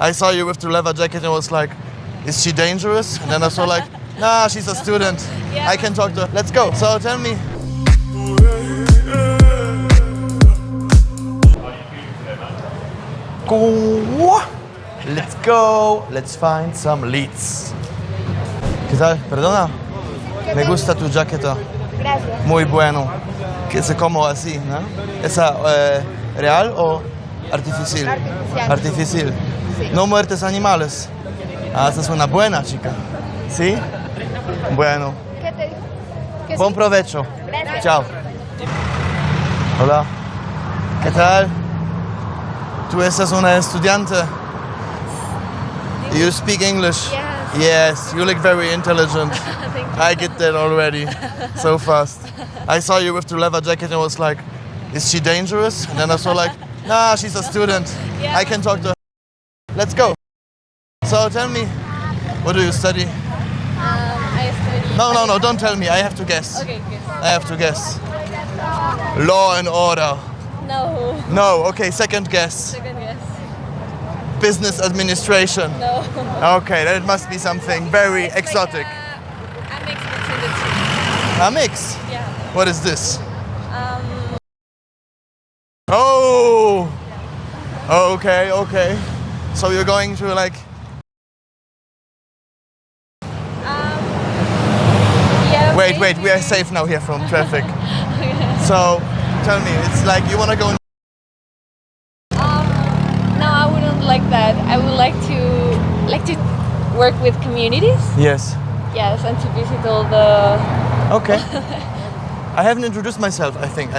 I saw you with the leather jacket and was like, is she dangerous? And then I saw like, nah, she's a student. Yeah. I can talk to her. Let's go. So tell me. Go. Let's go. Let's find some leads. ¿Qué tal? Perdona. Me gusta tu jaqueta. Gracias. Muy bueno. Que se como así, ¿no? ¿Esa real o artificial? Artificial. Artificial. Sí. No muertes animales. Ah, esa es una buena chica. ¿Sí? Bueno. ¿Qué te dijo? ¿Que Buen sí? provecho. Gracias. Chao. Hola. ¿Qué tal? Tú eres una estudiante. You speak English? Yes. Yes, you look very intelligent. Thank you. I get that already. So fast. I saw you with the leather jacket and was like, is she dangerous? And then I saw like, nah, she's a student. Yeah. I can talk to her. Let's go. So tell me, what do you study? I study. No, don't tell me. I have to guess. Okay, good. I have to guess. Law and order. No. No, okay, second guess. Second guess. Business administration. No. Okay, then it must be something very It's exotic. Like a mix between the two. A mix? Yeah. What is this? Um, Oh! Okay, okay. So you're going to like... yeah. Wait, we are maybe. safe now here from traffic. So, tell me, it's like you want to go in... No, I wouldn't like that. I would like to work with communities. Yes. Yes, and to visit all the. Okay. I haven't introduced myself, I think.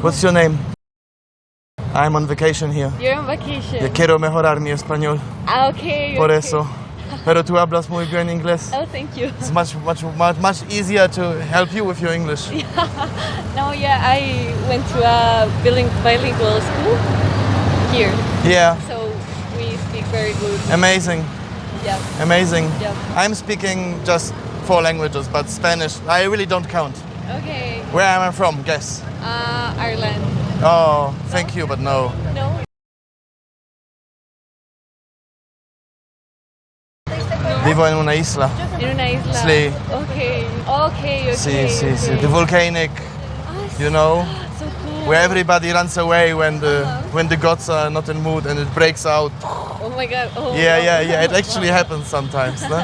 What's your name? I'm on vacation here. You're on vacation. Yo quiero mejorar mi español, Ah, okay. por okay. eso. Pero tú hablas muy bien inglés. Oh, thank you. It's much easier to help you with your English. No, yeah, I went to a bilingual school here, Yeah, so we speak very good. amazing, Yeah. amazing. Yeah. I'm speaking just 4 languages, but Spanish, I really don't count. Okay. Where am I from? Guess. Ireland. Oh, thank you, but no. No. Vivo en una isla. In una isla. Sí. Okay. Okay. Sí, sí, sí. okay. The volcanic, you know, So cool. where everybody runs away when the gods are not in mood and it breaks out. Oh my God. Oh. Yeah. wow. It actually happens sometimes. No?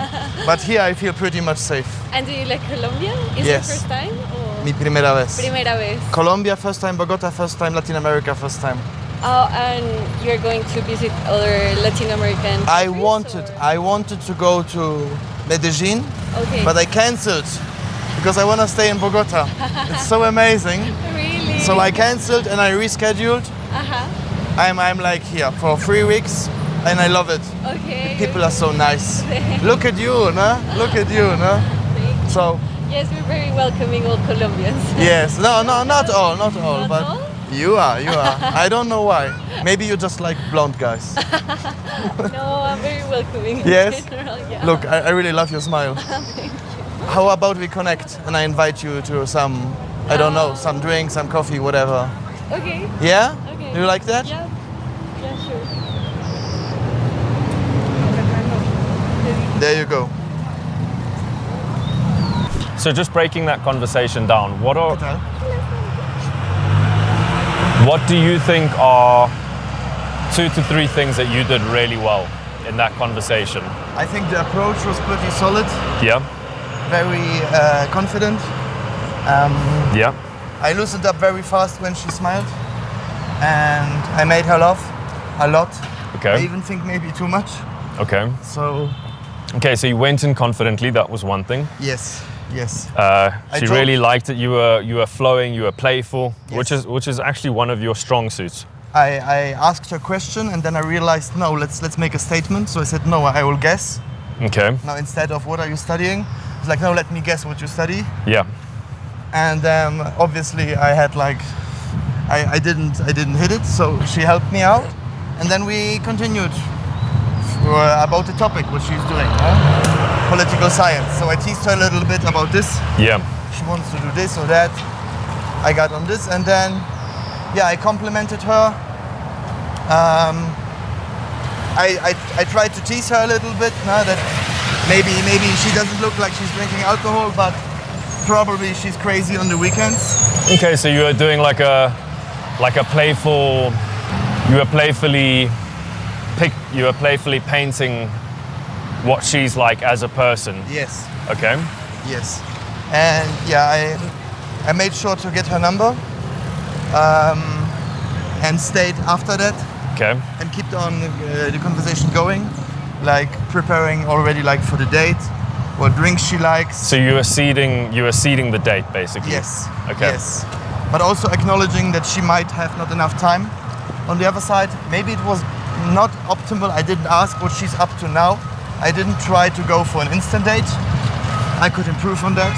But here I feel pretty much safe. And do you like Colombia? Is Yes. it first time? Or? Mi primera vez. Primera vez. Colombia first time, Bogota first time, Latin America first time. Oh, and you're going to visit other Latin American I countries, wanted to go to Medellin, or? Okay. but I cancelled because I want to stay in Bogota. It's so amazing. Really? So I cancelled and I rescheduled. Uh-huh. I'm like here for 3 weeks and I love it. Okay. People are so nice. Look at you, no? Look at you, no? So Yes, we're very welcoming all Colombians. yes, no, not all, Not but all? you are. I don't know why. Maybe you just like blonde guys. No, I'm very welcoming. in Yes? general, yeah. Look, I really love your smile. How about we connect and I invite you to some, I don't know, some drink, some coffee, whatever. Okay. Yeah? Okay. Do you like that? Yeah. Yeah, sure. There you go. So just breaking that conversation down, what do you think are 2 to 3 things that you did really well in that conversation? I think the approach was pretty solid, Yeah, very confident. yeah, I loosened up very fast when she smiled and I made her laugh a lot. I okay, even think maybe too much. okay. So Okay, so you went in confidently, that was one thing. yes. She really liked it, you were flowing, you were playful, Yes. which is actually one of your strong suits. I asked her a question and then I realized, no, let's make a statement. So I said, no, I will guess. Okay, Now instead of what are you studying, it's like, no, let me guess what you study. yeah, And obviously I had like, I didn't hit it, so she helped me out. And then we continued about the topic, what she's doing, political science. So I teased her a little bit about this. yeah, She wants to do this or that. I got on this and then, yeah, I complimented her. I try to tease her a little bit, no, that maybe she doesn't look like she's drinking alcohol, but probably she's crazy on the weekends. Okay, so you were doing like a playful. You were playfully painting what she's like as a person. Yes. Okay. Yes. And yeah, I made sure to get her number and stayed after that. Okay. And kept on the conversation going, like preparing already like for the date, what drinks she likes. So you were seeding the date basically. Yes. Okay. Yes. But also acknowledging that she might have not enough time. On the other side, maybe it was not optimal. I didn't ask what she's up to now. I didn't try to go for an instant date. I could improve on that.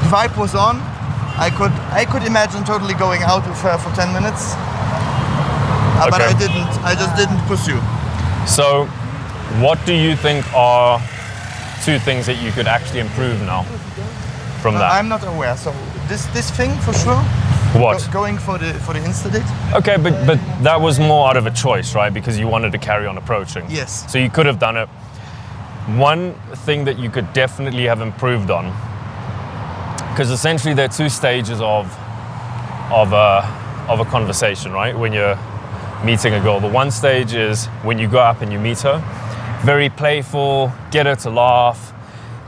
The vibe was on. I could imagine totally going out with her for 10 minutes. But Okay. I just didn't pursue. So, what do you think are 2 things that you could actually improve now from that? I'm not aware. So this thing for sure. What? Going for the Insta date? Okay, but that was more out of a choice, right? Because you wanted to carry on approaching. Yes. So you could have done it. One thing that you could definitely have improved on, because essentially there are 2 stages of a conversation, right? When you're meeting a girl, the one stage is when you go up and you meet her, very playful, get her to laugh,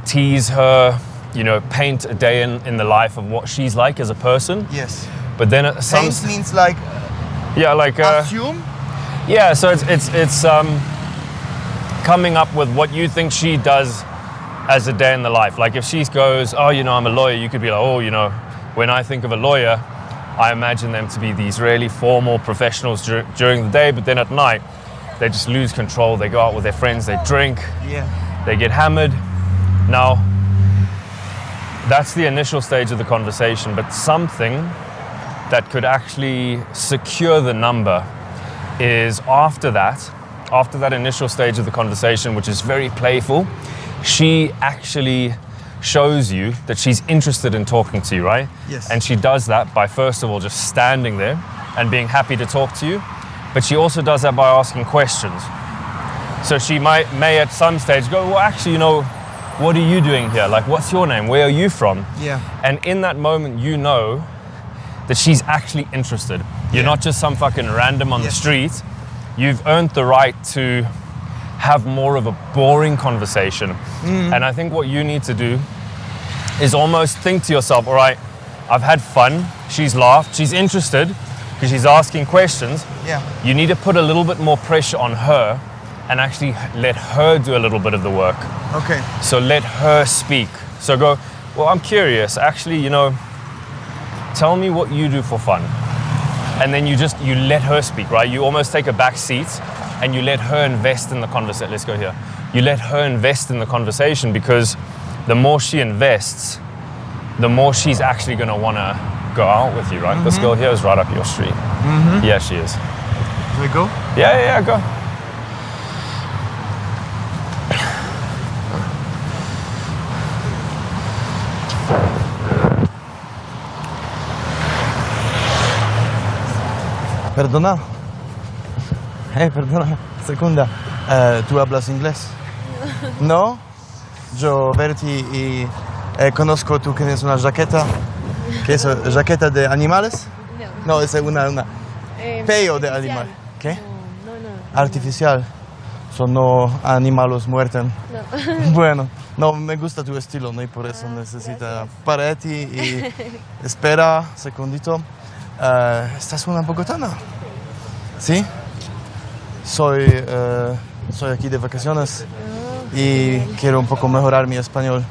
tease her, you know, paint a day in the life of what she's like as a person. Yes. But then at some Paint means like assume. Yeah, so it's coming up with what you think she does as a day in the life. Like if she goes, oh, you know, I'm a lawyer, you could be like, oh, you know, when I think of a lawyer, I imagine them to be these really formal professionals during the day, but then at night, they just lose control. They go out with their friends, they drink, they get hammered. Now, that's the initial stage of the conversation, but something that could actually secure the number is after that initial stage of the conversation, which is very playful, she actually shows you that she's interested in talking to you, right? Yes. And she does that by first of all just standing there and being happy to talk to you, but she also does that by asking questions. So she may at some stage go, well, actually, you know, what are you doing here? Like, what's your name? Where are you from? Yeah. And in that moment, you know that she's actually interested. You're not just some fucking random on the street. You've earned the right to have more of a boring conversation. And I think what you need to do is almost think to yourself, all right, I've had fun, she's laughed, she's interested because she's asking questions. Yeah. You need to put a little bit more pressure on her and actually let her do a little bit of the work. Okay. So let her speak. So go, well, I'm curious, actually, you know, tell me what you do for fun. And then you let her speak, right? You almost take a back seat and you let her invest in the conversation. Let's go here. You let her invest in the conversation because the more she invests, the more she's actually gonna wanna go out with you, right? This girl here is right up your street. Yeah, she is. Do I go? Yeah, go. Perdona. Perdona. Segunda. ¿Tú hablas inglés? No. Yo verti y conozco tú que tienes una jaqueta. ¿Qué es? ¿Jaqueta de animales? No, es una pelo de animal. ¿Qué? No. Artificial. Son no animales muertos. No. Bueno, no, me gusta tu estilo, ¿no? Y por eso necesita pareti y espera, segundito. ¿Estás una bogotana? ¿Sí? Soy aquí de vacaciones y quiero un poco mejorar mi español.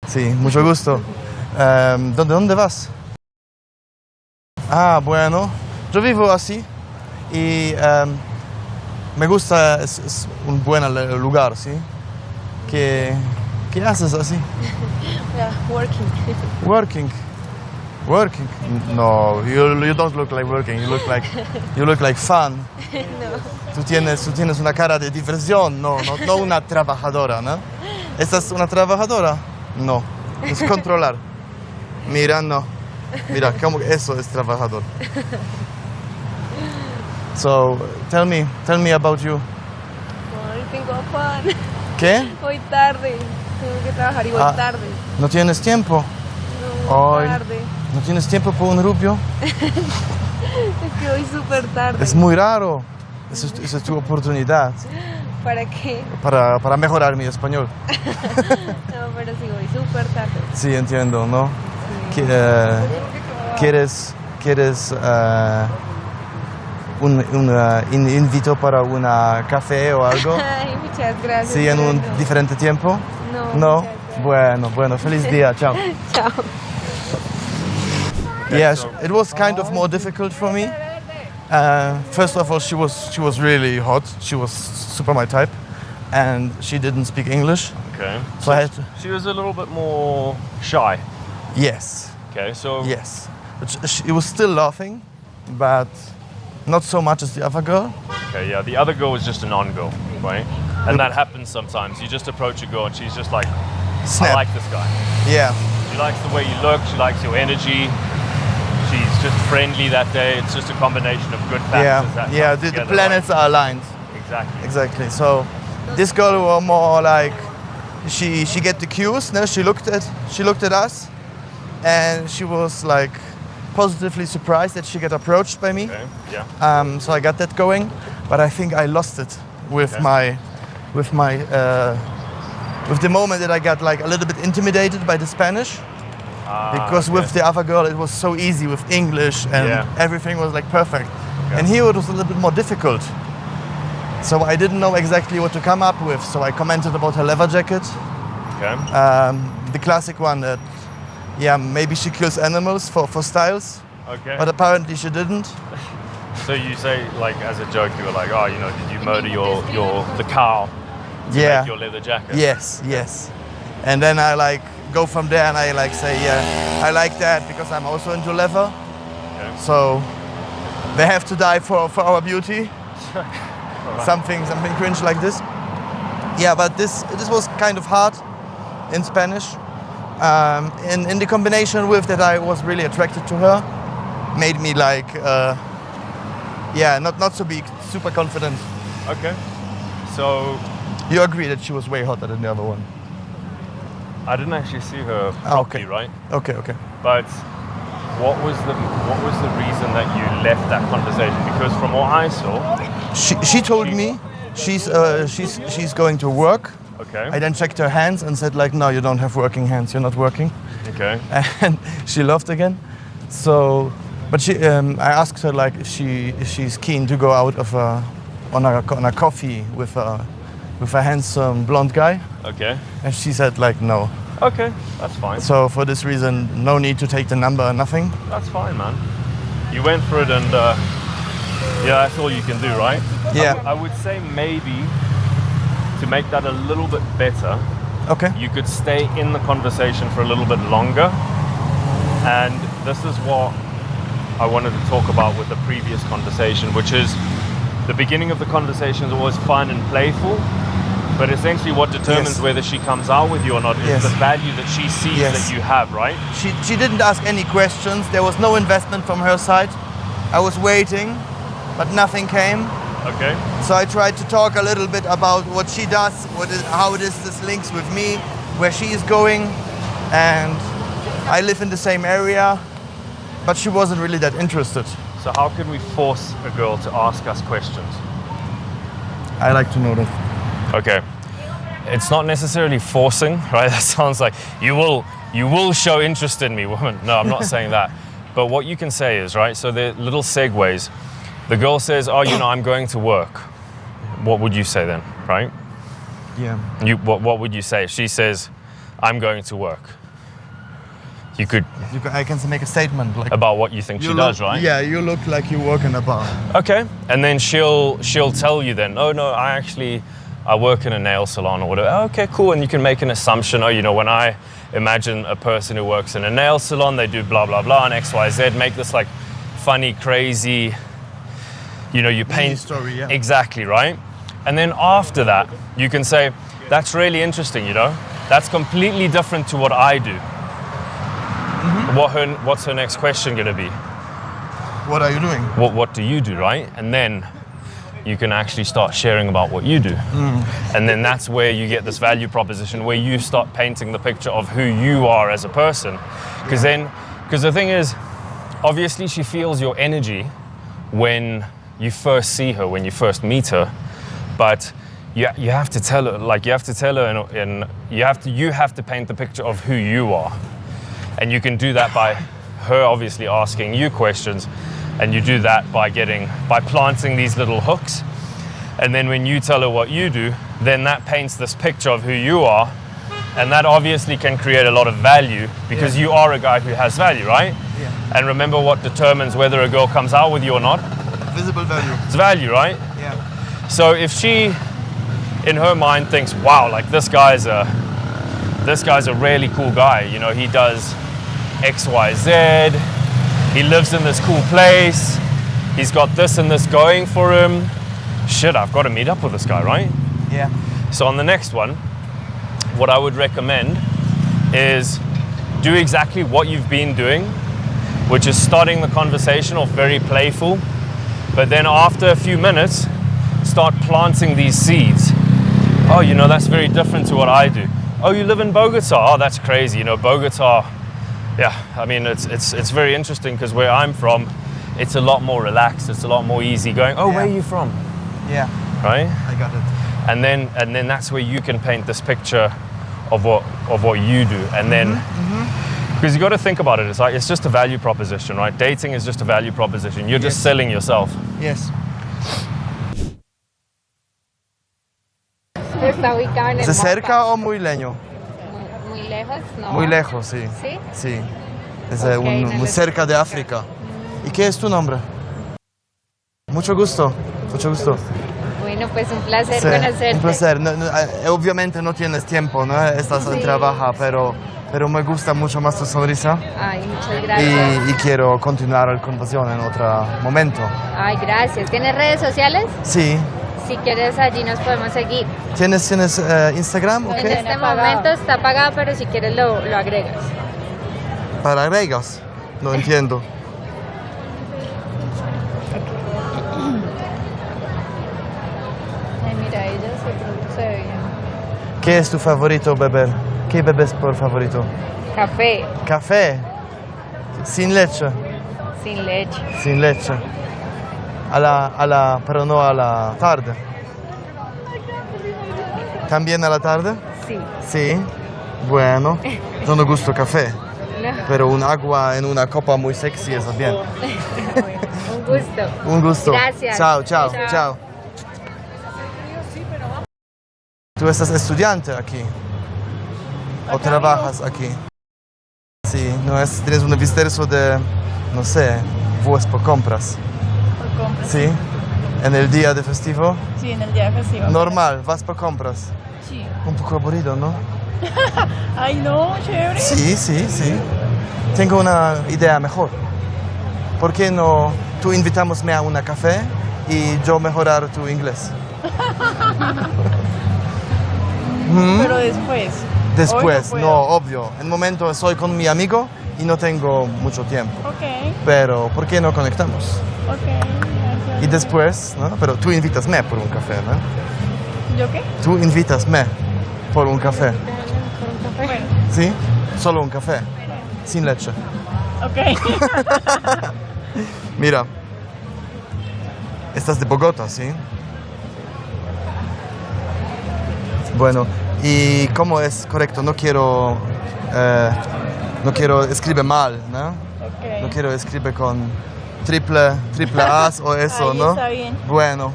Sí, mucho gusto. ¿Dónde vas? Ah, bueno, yo vivo así y me gusta, es un buen lugar, ¿sí? ¿Qué haces así? Working. Working? No, you don't look like working. You look like fun. No. Tú tienes una cara de diversión, no una trabajadora, ¿no? ¿Estás una trabajadora? No, es controlar. Mira, no. Mira, ¿cómo eso es trabajador? So tell me about you. Hoy tengo afán. ¿Qué? Hoy tarde. Tengo que trabajar y voy tarde. ¿No tienes tiempo? No, Hoy. tarde. ¿No tienes tiempo por un rubio? Es que voy súper tarde. Es muy raro. Esa es tu oportunidad ¿Para qué? para mejorar mi español. No, pero sí voy súper tarde. Sí, entiendo, ¿no? ¿Quieres un invito para una café o algo? Ay, muchas gracias. Sí, en un pero no. diferente tiempo. No. No. Muchas gracias. Bueno, feliz día, chao. Chao. Yes, it was kind of more difficult for me. First of all, she was really hot. She was super my type, and she didn't speak English. Okay. So I had to, She was a little bit more shy. yes, Okay, so yes. But she was still laughing, but not so much as the other girl. okay, yeah, the other girl was just a non-girl, right? And that happens sometimes. You just approach a girl and she's just like, I Snap. like this guy. Yeah, She likes the way you look. She likes your energy. She's just friendly that day. It's just a combination of good factors. that yeah. come The together, planets are aligned. right? Exactly. Exactly. So this girl were more like she get the cues. No, she looked at us, and she was like positively surprised that she get approached by me. Okay. Yeah. So I got that going, but I think I lost it with Okay. with the moment that I got like a little bit intimidated by the Spanish. Because okay. with the other girl it was so easy with English and Yeah. everything was like perfect. Okay. And here it was a little bit more difficult. So I didn't know exactly what to come up with. So I commented about her leather jacket, Okay. the classic one that, yeah, maybe she kills animals for styles, Okay. but apparently she didn't. So you say, like, as a joke, you were like, oh, you know, did you murder the cow to Yeah. make your leather jacket? Yes. And then I like go from there and I like say, yeah, I like that because I'm also into leather. Okay. So they have to die for our beauty. Something cringe like this. Yeah, but this was kind of hard in Spanish. In the combination with that I was really attracted to her, made me like, not so big, super confident. Okay. So You agree that she was way hotter than the other one? I didn't actually see her Ah, properly, okay. right? Okay. But what was the reason that you left that conversation? Because from what I saw, She told me she's going to work. okay, I then checked her hands and said like, no, you don't have working hands. You're not working. okay, And she laughed again. So, but I asked her like if she's keen to go out on a coffee with a handsome blonde guy, okay, and she said like no. okay, that's fine. So for this reason, no need to take the number, nothing. That's fine, man. You went for it, and yeah, that's all you can do, right? Yeah. I would say maybe to make that a little bit better, Okay. you could stay in the conversation for a little bit longer. And this is what I wanted to talk about with the previous conversation, which is the beginning of the conversation is always fun and playful, but essentially what determines Yes. whether she comes out with you or not is Yes. the value that she sees Yes. that you have, right? She didn't ask any questions. There was no investment from her side. I was waiting, but nothing came. Okay. So I tried to talk a little bit about what she does, how this links with me, where she is going, and I live in the same area, but she wasn't really that interested. So how can we force a girl to ask us questions? I like to know that. Okay. It's not necessarily forcing, right? That sounds like you will show interest in me, woman. No, I'm not saying that. But what you can say is, right, so the little segues. The girl says, oh, you know, I'm going to work. What would you say then, right? Yeah. What would you say if she says, I'm going to work? You could, I can make a statement like about what you think she does, right? Yeah, you look like you work in a bar. Okay. And then she'll tell you then, oh no, I work in a nail salon or whatever. Oh, okay, cool. And you can make an assumption, oh, you know, when I imagine a person who works in a nail salon, they do blah, blah, blah, and X, Y, Z, make this like funny, crazy, you know, you paint. Story, yeah. Exactly, right? And then after that, you can say, that's really interesting, you know? That's completely different to what I do. Mm-hmm. What's her next question gonna be? what are you doing? What do you do, right? And then you can actually start sharing about what you do. And then that's where you get this value proposition where you start painting the picture of who you are as a person. Because the thing is, obviously she feels your energy when you first see her, when you first meet her, but you have to tell her, and you have to paint the picture of who you are. And you can do that by her obviously asking you questions, and you do that by planting these little hooks. And then when you tell her what you do, then that paints this picture of who you are, and that obviously can create a lot of value because you are a guy who has value, right? Yeah. And remember what determines whether a girl comes out with you or not? Visible value. It's value, right? Yeah. So if she, in her mind, thinks, wow, like this guy's a really cool guy, you know, he does X, Y, Z, he lives in this cool place, he's got this and this going for him, shit, I've got to meet up with this guy, right? Yeah. So on the next one, what I would recommend is do exactly what you've been doing, which is starting the conversation off very playful, but then after a few minutes, start planting these seeds. Oh, you know, that's very different to what I do. Oh, you live in Bogota? Oh, that's crazy. You know, Bogota, yeah, I mean, it's very interesting because where I'm from, it's a lot more relaxed. It's a lot more easy going, oh, where are you from? Yeah. Right? I got it. And then that's where you can paint this picture of what you do. And then, because you got to think about it, it's just a value proposition, right? Dating is just a value proposition. You're just selling yourself. Yes. Está ubicado en el ¿Se mapa. cerca o muy leño? Muy lejos, ¿no? Muy lejos, sí. ¿Sí? Sí. Es Ok, muy cerca de África. ¿Y qué es tu nombre? Mucho gusto. Mucho gusto. Bueno, pues un placer Sí, conocerte. un placer. Obviamente no tienes tiempo, ¿no? Estás en trabajo, pero me gusta mucho más tu sonrisa Ay, muchas gracias. y quiero continuar la conversación en otro momento. Ay, gracias. ¿Tienes redes sociales? Sí. Si quieres, allí nos podemos seguir. ¿Tienes Instagram o En qué? este momento está apagado, pero si quieres lo agregas. ¿Para agregas? No entiendo. Ay, mira, ella se ve bien. ¿Qué es tu favorito beber? ¿Qué bebes por favorito? Café, ¿Café? ¿Sin leche? sin leche. Sin leche. Pero no a la tarde. ¿También a la tarde? Sí. Sí. Bueno, yo no gusto café, No. pero un agua en una copa muy sexy es bien. Un gusto. Un gusto. Gracias. Chao, chao, Chao. chao. ¿Tú estás estudiante aquí? ¿O trabajas aquí? Sí, no es, tienes un visterzo de, no sé, vos por compras. Por compras. ¿Sí? ¿En el día de festivo? Sí, en el día de festivo. Normal, vas por compras. Sí. Un poco aburrido, ¿no? Ay, no, chévere. Sí, sí, sí. Tengo una idea mejor. ¿Por qué no tú invitamosme a un café y yo mejorar tu inglés? Pero después. Después, Hoy no, puedo. obvio. En el momento estoy con mi amigo y no tengo mucho tiempo. Ok, Pero, ¿por qué no conectamos? ok. Gracias. Y después, ¿no? Pero tú invitasme por un café, ¿no? ¿Yo qué? Tú invitasme por un café. Bueno, ¿Sí? Solo un café. Sin leche. ok. Mira. Estás de Bogotá, ¿sí? Bueno, ¿y cómo es correcto? No quiero escribir mal, ¿no? Ok. No quiero escribir con triple as o eso, Ahí ¿no? está bien. Bueno,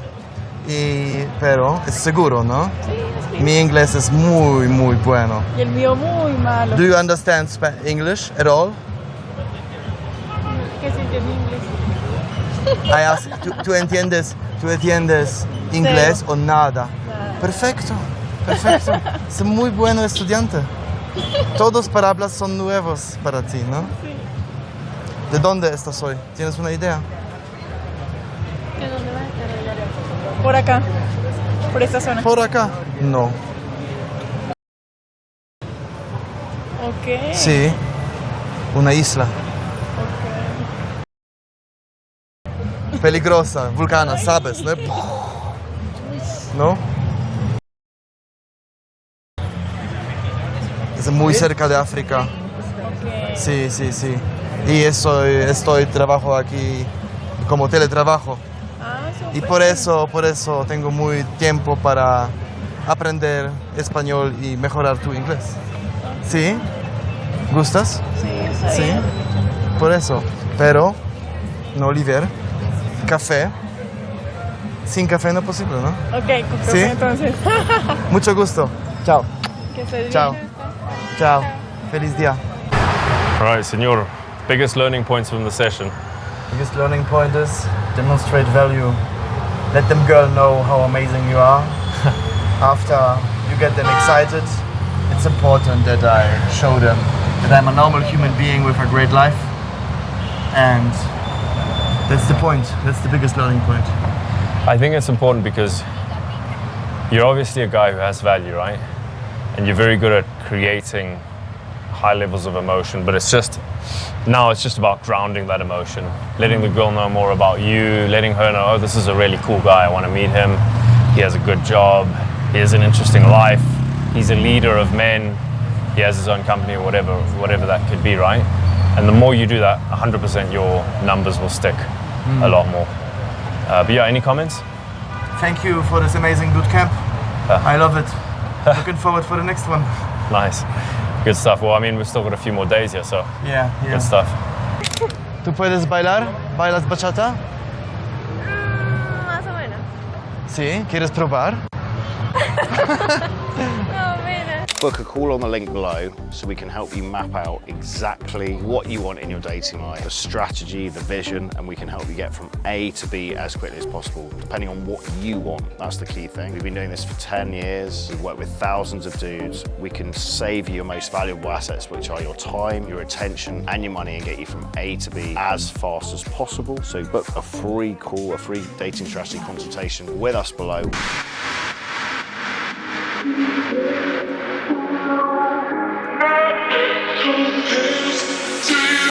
pero es seguro, ¿no? Sí, sí. Mi inglés es muy, muy bueno. Y el mío muy malo. Do you understand English at all? ¿Qué se entiende inglés? I ask, ¿tú entiendes inglés o nada? Nada. Perfecto, perfecto. Es muy bueno estudiante. Todos palabras son nuevos para ti, ¿no? Sí. ¿De dónde estás hoy? ¿Tienes una idea? ¿De dónde vas a estar? Por acá. Por esta zona. ¿Por acá? No. Ok. Sí, una isla. peligrosa, vulcana, ¿sabes? ¿No? ¿No? Es muy cerca de África. Sí, sí, sí. Y estoy trabajo aquí como teletrabajo. Y por eso tengo muy tiempo para aprender español y mejorar tu inglés. ¿Sí? ¿Gustas? Sí, Sí. Por eso. Pero, no Oliver, café. Sin café no es posible, ¿no? Ok, con café ¿Sí? entonces. Mucho gusto. Chao. Que estés bien. Chao. Chao. Feliz día. All right, senor. Biggest learning points from the session. Biggest learning point is demonstrate value. Let them girl know how amazing you are. After you get them excited, it's important that I show them that I'm a normal human being with a great life. And that's the point. That's the biggest learning point. I think it's important because you're obviously a guy who has value, right? And you're very good at creating high levels of emotion, but it's just about grounding that emotion, letting the girl know more about you, letting her know, oh, this is a really cool guy, I want to meet him, he has a good job, he has an interesting life, he's a leader of men, he has his own company or whatever that could be, right? And the more you do that, 100% your numbers will stick a lot more. But yeah, any comments? Thank you for this amazing boot camp. I love it. Looking forward for the next one. Nice. Good stuff. Well, I mean, we've still got a few more days here, so Yeah. good stuff. ¿Tú puedes bailar? ¿Bailas bachata? Más o menos. Sí. ¿Quieres probar? No, mira. Book a call on the link below so we can help you map out exactly what you want in your dating life, the strategy, the vision, and we can help you get from A to B as quickly as possible, depending on what you want. That's the key thing. We've been doing this for 10 years. We've worked with thousands of dudes. We can save you your most valuable assets, which are your time, your attention, and your money, and get you from A to B as fast as possible. So book a free call, a free dating strategy consultation with us below.